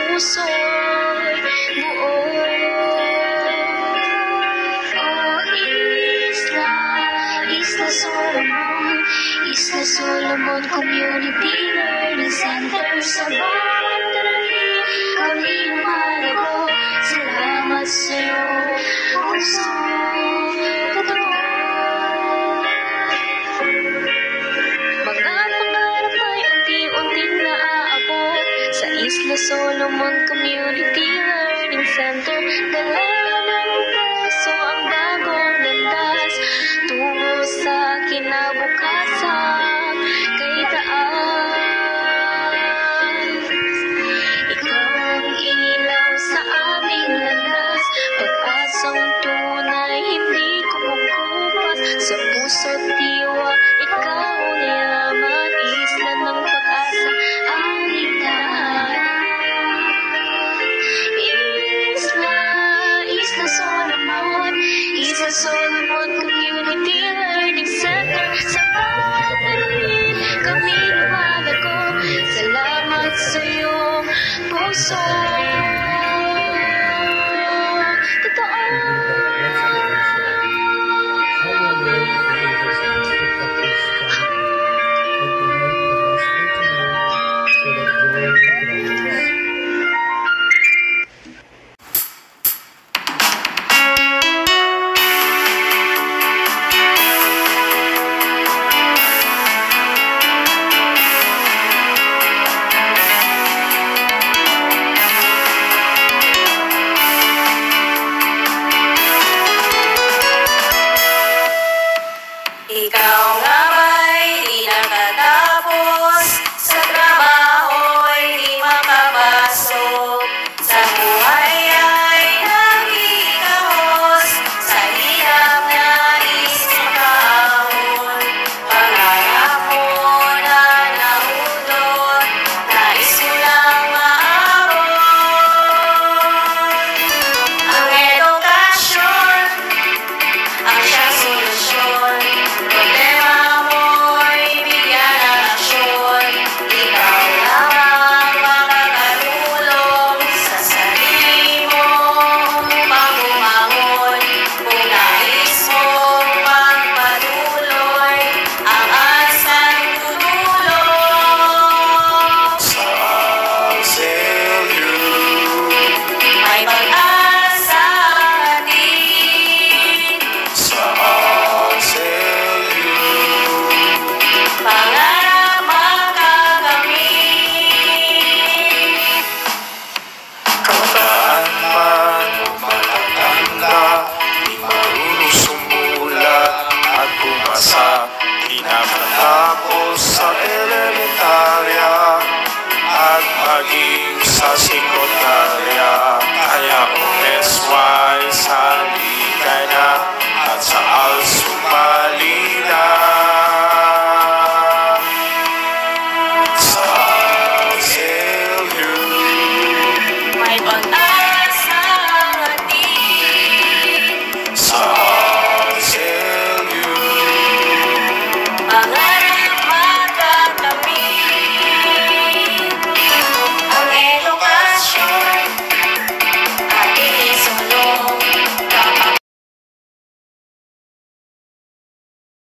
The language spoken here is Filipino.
puso'y buo. Isla Solomon, Isla Solomon Community Learning Center. Sa bawat karami, kami lumalago. Salamat sa'yo, pusong totoo. Mga pangarap ay unti-unting naaabot sa Isla Solomon Community Learning Center. Dala ng puso ang bagong landas tungo sa kinabukasan kay taas. Ikaw ang ilaw sa aming landas, pag-asang tunay hindi kumukupas. Sa puso't diwa, ikaw nilaman, isla ng pag-asa, aming tahanan. Isla Solomon, Isla Solomon Community Learning Center. Sa bawat talim, kami lumalago. Salamat sa iyong puso.